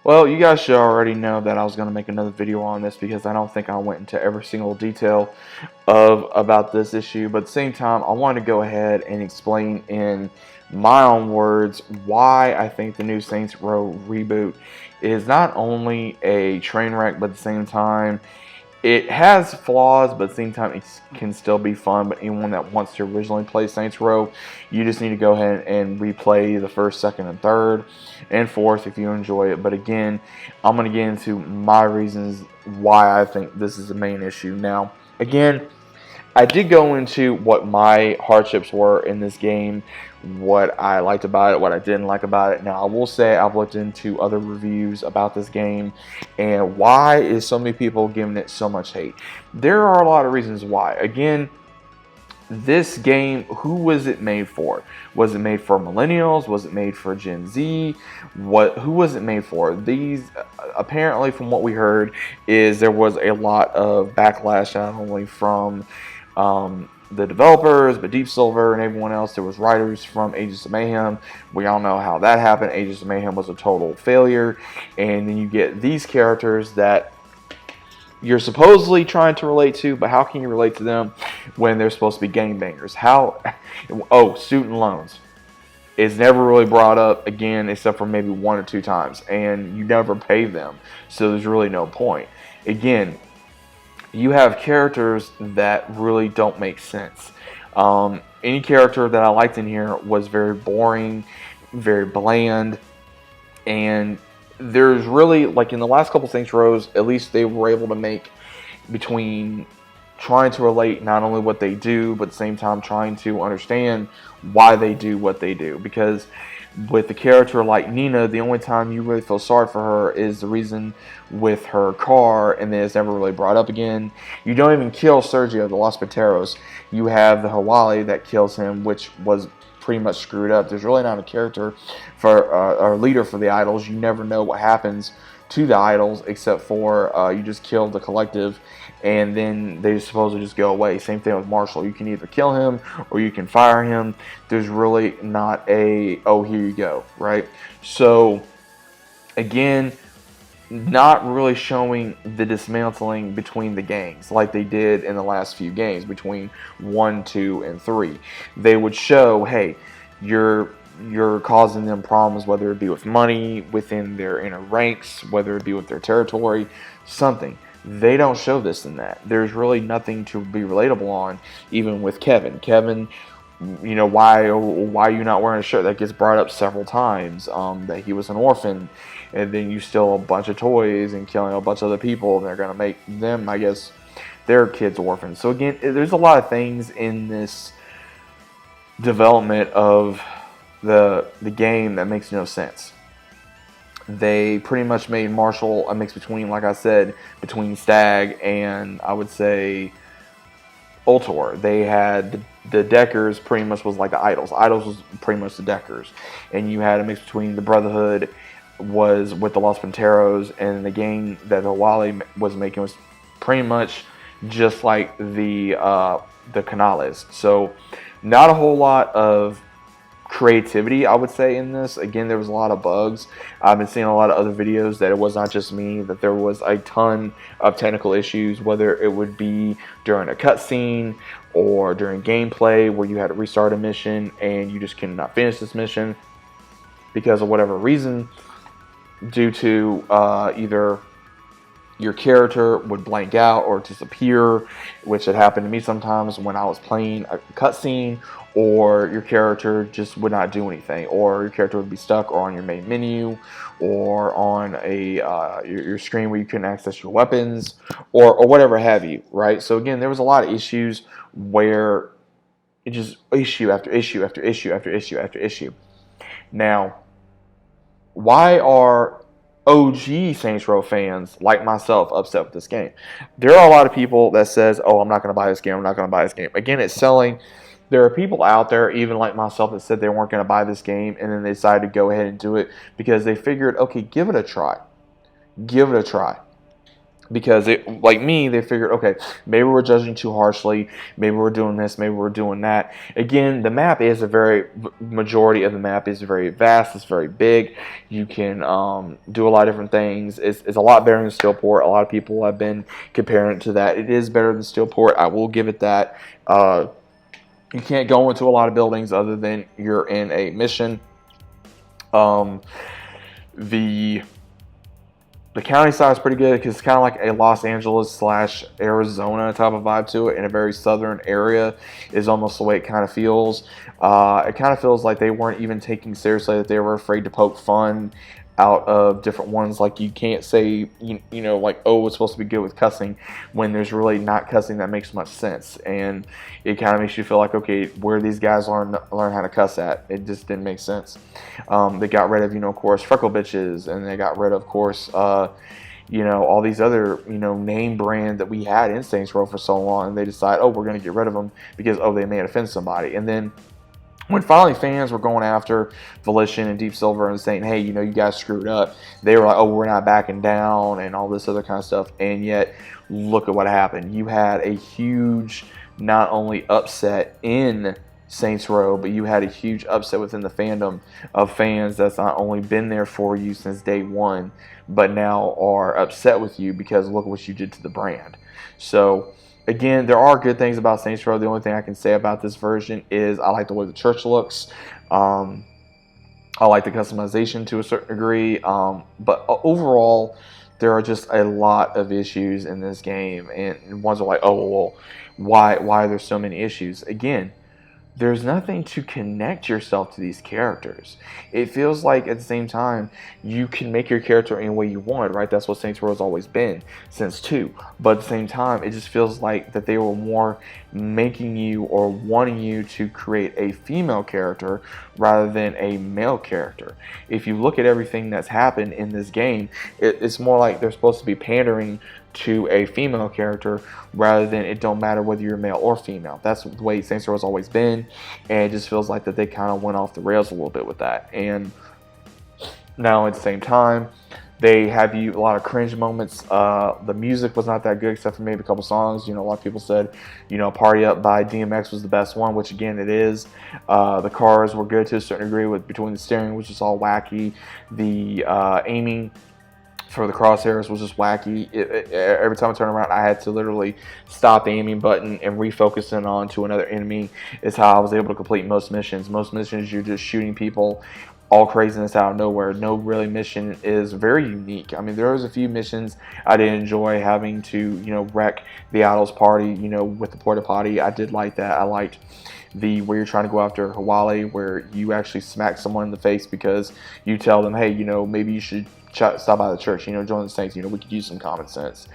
Well, you guys should already know that I was going to make another video on this because I don't think I went into every single detail of about this issue. But at the same time, I want to go ahead and explain in my own words why I think the new Saints Row reboot is not only a train wreck, but at the same time, it has flaws, but at the same time, it can still be fun. But anyone that wants to originally play Saints Row, you just need to go ahead and replay the first, second, and third, and fourth if you enjoy it. But again, I'm going to get into my reasons why I think this is the main issue. Now, again, I did go into what my hardships were in this game, what I liked about it, what I didn't like about it. Now, I will say I've looked into other reviews about this game, and why is so many people giving it so much hate? There are a lot of reasons why. Again, this game, who was it made for? Was it made for millennials? Was it made for Gen Z? Who was it made for? These, apparently from what we heard, is there was a lot of backlash, not only from the developers, but Deep Silver and everyone else. There was writers from Agents of Mayhem. We all know how that happened. Agents of Mayhem was a total failure. And then you get these characters that you're supposedly trying to relate to, but how can you relate to them when they're supposed to be gangbangers? Oh, student loans is never really brought up again, except for maybe 1 or 2 times, and you never pay them, so there's really no point. Again, you have characters that really don't make sense. Any character that I liked in here was very boring, very bland, and there's really, like in the last couple Saints Rows, at least they were able to make between trying to relate not only what they do, but at the same time trying to understand why they do what they do. Because with a character like Nina, the only time you really feel sorry for her is the reason with her car, and then it's never really brought up again. You don't even kill Sergio, the Los Pateros. You have the Hawali that kills him, which was pretty much screwed up. There's really not a character for or leader for the idols. You never know what happens to the idols, except for you just kill the collective, and then they supposedly just go away. Same thing with Marshall. You can either kill him or you can fire him. There's really not a, oh, here you go, right? So, again, not really showing the dismantling between the gangs like they did in the last few games between 1, 2, and 3. They would show, hey, you're causing them problems, whether it be with money, within their inner ranks, whether it be with their territory, something. They don't show this in that. There's really nothing to be relatable on, even with Kevin. Kevin, you know, why are you not wearing a shirt? That gets brought up several times, that he was an orphan, and then you steal a bunch of toys and killing a bunch of other people, and they're going to make them, I guess, their kids orphans. So again, there's a lot of things in this development of the game that makes no sense. They pretty much made Marshall a mix between, like I said, between Stag and, I would say, Ultor. They had the Deckers pretty much was like the Idols. Idols was pretty much the Deckers. And you had a mix between the Brotherhood was with the Los Panteros, and the gang that Wally was making was pretty much just like the Canales. So not a whole lot of creativity, I would say, in this. Again, there was a lot of bugs. I've been seeing a lot of other videos that it was not just me, that there was a ton of technical issues, whether it would be during a cutscene or during gameplay where you had to restart a mission and you just cannot finish this mission because of whatever reason, due to either your character would blank out or disappear, which had happened to me sometimes when I was playing a cutscene, or your character just would not do anything, or your character would be stuck or on your main menu, or on a your screen where you couldn't access your weapons, or whatever have you, right? So again, there was a lot of issues where it just issue after issue after issue after issue after issue. Now, why are OG Saints Row fans like myself upset with this game? There are a lot of people that says, oh, I'm not going to buy this game, I'm not going to buy this game. Again, it's selling. There are people out there, even like myself, that said they weren't going to buy this game, and then they decided to go ahead and do it because they figured, okay, give it a try. Give it a try. because like me, they figured, okay, maybe we're judging too harshly, maybe we're doing this, maybe we're doing that. Again, the map is majority of the map is very vast, it's very big. You can do a lot of different things. It's a lot better than Steelport. A lot of people have been comparing it to that. It is better than Steelport, I will give it that. You can't go into a lot of buildings other than you're in a mission. The county side is pretty good because it's kind of like a Los Angeles / Arizona type of vibe to it, in a very southern area is almost the way it kind of feels. It kind of feels like they weren't even taking seriously, that they were afraid to poke fun out of different ones. Like, you can't say, you know, like, oh, it's supposed to be good with cussing, when there's really not cussing that makes much sense. And it kind of makes you feel like, okay, where these guys learn how to cuss at? It just didn't make sense. They got rid of, of course, freckle bitches, and they got rid of course, all these other, name brand that we had in Saints Row for so long. And they decide, oh, we're going to get rid of them because, oh, they may offend somebody. And then when finally fans were going after Volition and Deep Silver and saying, hey, you guys screwed up, they were like, oh, we're not backing down and all this other kind of stuff. And yet, look at what happened. You had a huge, not only upset in Saints Row, but you had a huge upset within the fandom of fans that's not only been there for you since day one, but now are upset with you because look what you did to the brand. So, again, there are good things about Saints Row. The only thing I can say about this version is I like the way the church looks. I like the customization to a certain degree. But overall, there are just a lot of issues in this game. And ones are like, oh, well, why are there so many issues? Again, there's nothing to connect yourself to these characters. It feels like at the same time you can make your character any way you want, right? That's what Saints Row has always been since 2. But at the same time, it just feels like that they were more making you or wanting you to create a female character rather than a male character. If you look at everything that's happened in this game, it's more like they're supposed to be pandering to a female character rather than it don't matter whether you're male or female. That's the way Saints Row has always been, and it just feels like that they kind of went off the rails a little bit with that. And now at the same time, they have you a lot of cringe moments. The music was not that good except for maybe a couple songs. A lot of people said, Party Up by DMX was the best one, which again it is. The cars were good to a certain degree with between the steering, which is all wacky. The aiming for the crosshairs was just wacky. Every time I turned around, I had to literally stop the aiming button and refocus it on to another enemy. Is how I was able to complete most missions. Most missions, you're just shooting people, all craziness out of nowhere. No really mission is very unique. I mean, there was a few missions I did enjoy having to, wreck the Idols party, with the porta potty. I did like that. I liked where you're trying to go after Hawali, where you actually smack someone in the face because you tell them, hey, maybe you should stop by the church, join the Saints, we could use some common sense,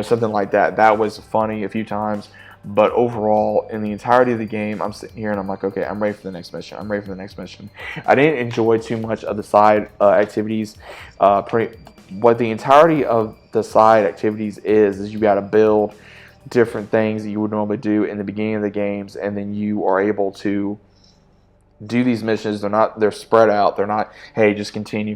something like that. That was funny a few times, but overall, in the entirety of the game, I'm sitting here and I'm like, okay, I'm ready for the next mission. I'm ready for the next mission. I didn't enjoy too much of the side activities. What the entirety of the side activities is you got to build different things that you would normally do in the beginning of the games, and then you are able to do these missions. They're spread out. They're not, hey, just continue.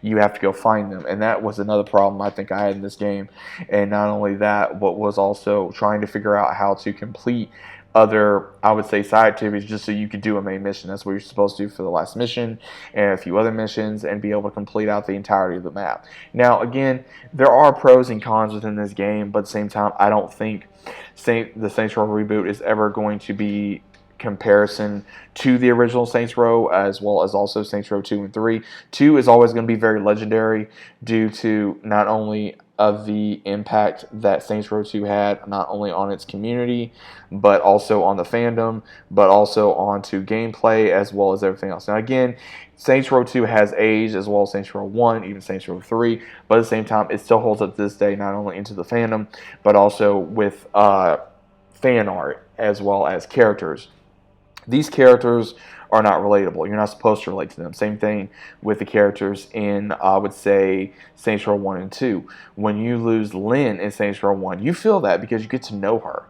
You have to go find them. And that was another problem I think I had in this game. And not only that, but was also trying to figure out how to complete other, I would say, side activities just so you could do a main mission. That's what you're supposed to do for the last mission and a few other missions and be able to complete out the entirety of the map. Now, again, there are pros and cons within this game, but at the same time, I don't think the Saints Row Reboot is ever going to be comparison to the original Saints Row, as well as also Saints Row 2 and 3. 2 is always going to be very legendary due to not only of the impact that Saints Row 2 had, not only on its community, but also on the fandom, but also onto gameplay, as well as everything else. Now again, Saints Row 2 has aged as well as Saints Row 1, even Saints Row 3, but at the same time, it still holds up to this day, not only into the fandom, but also with fan art, as well as characters. These characters are not relatable. You're not supposed to relate to them. Same thing with the characters in, I would say, Saints Row 1 and 2. When you lose Lynn in Saints Row 1, you feel that because you get to know her.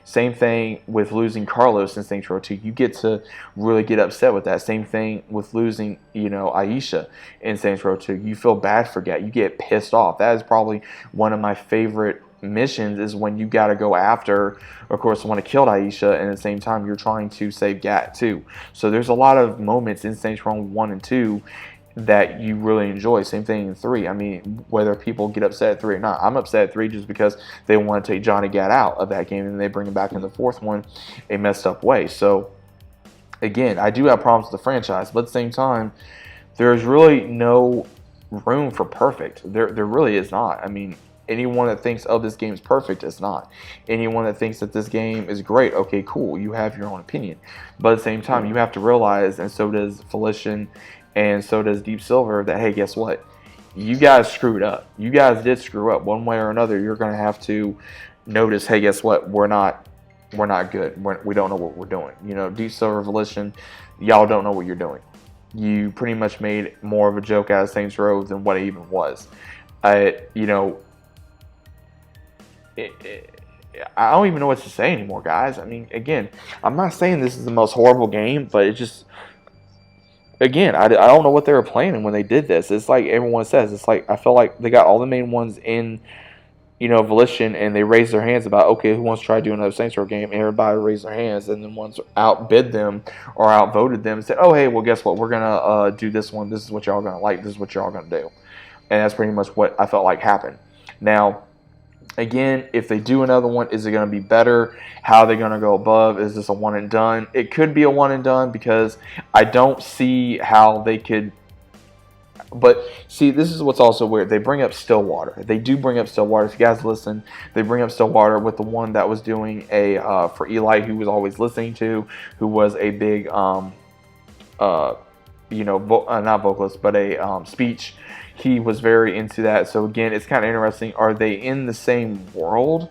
Same thing with losing Carlos in Saints Row 2. You get to really get upset with that. Same thing with losing, Aisha in Saints Row 2. You feel bad for Gat. You get pissed off. That is probably one of my favorite missions, is when you got to go after, of course, the one that killed Aisha, and at the same time you're trying to save Gat too. So there's a lot of moments in Saints Row 1 and 2 that you really enjoy. Same thing in 3. I mean, whether people get upset at 3 or not. I'm upset at 3 just because they want to take Johnny Gat out of that game, and they bring him back in the 4th one a messed up way. So, again, I do have problems with the franchise, but at the same time, there's really no room for perfect. There really is not. I mean, anyone that thinks, oh, this game is perfect, is not. Anyone that thinks that this game is great, okay, cool, you have your own opinion. But at the same time, you have to realize, and so does Felician, and so does Deep Silver, that, hey, guess what? You guys screwed up. You guys did screw up one way or another. You're going to have to notice, hey, guess what? We're not good. We don't know what we're doing. Deep Silver, Felician, y'all don't know what you're doing. You pretty much made more of a joke out of Saints Row than what it even was. I don't even know what to say anymore, guys. I mean, again, I'm not saying this is the most horrible game, but it just, again, I don't know what they were planning when they did this. It's like everyone says. It's like, I feel like they got all the main ones in, Volition, and they raised their hands about, okay, who wants to try to do another Saints Row game? And everybody raised their hands, and then ones outbid them or outvoted them and said, oh, hey, well, guess what? We're going to do this one. This is what y'all going to like. This is what y'all going to do. And that's pretty much what I felt like happened. Now, again, if they do another one, is it going to be better? How are they going to go above? Is this a one and done? It could be a one and done, because I don't see how they could. But see, this is what's also weird. They bring up Stillwater. They do bring up Stillwater. If you guys listen, they bring up Stillwater with the one that was doing for Eli, who was always listening to, who was a big not vocalist, but a speech. He was very into that. So again, it's kind of interesting. Are they in the same world,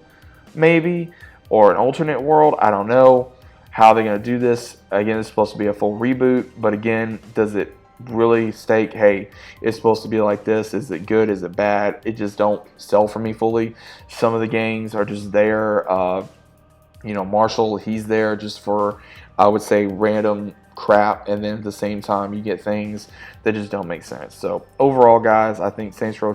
maybe, or an alternate world? I don't know how they're going to do this. Again, it's supposed to be a full reboot, but again, does it really stake, hey, it's supposed to be like this? Is it good? Is it bad? It just don't sell for me fully. Some of the gangs are just there. Marshall, he's there just for, I would say, random crap, and then at the same time you get things that just don't make sense. So overall, guys, I think Saints Row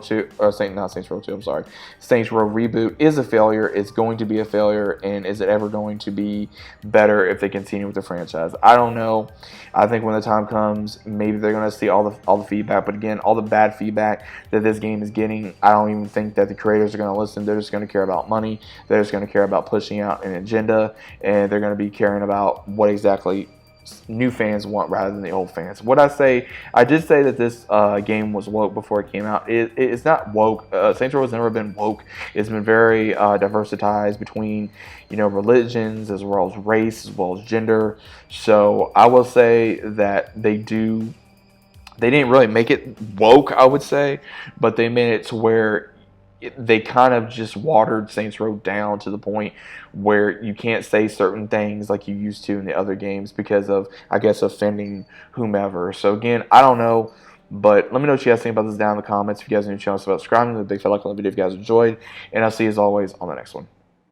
Reboot is a failure. It's going to be a failure, and is it ever going to be better if they continue with the franchise? I don't know. I think when the time comes, maybe they're going to see all the feedback, but again, all the bad feedback that this game is getting, I don't even think that the creators are going to listen. They're just going to care about money. They're just going to care about pushing out an agenda, and they're going to be caring about what exactly new fans want rather than the old fans. I did say that this game was woke before it came out. It's not woke. Saints Row has never been woke. It's been very diversitized between religions, as well as race, as well as gender. So I will say that they didn't really make it woke, I would say, but they made it to where they kind of just watered Saints Row down to the point where you can't say certain things like you used to in the other games because of, I guess, offending whomever. So again, I don't know, but let me know what you guys think about this down in the comments. If you guys are new to the channel, subscribe to the big fat like on the video if you guys enjoyed, and I'll see you as always on the next one.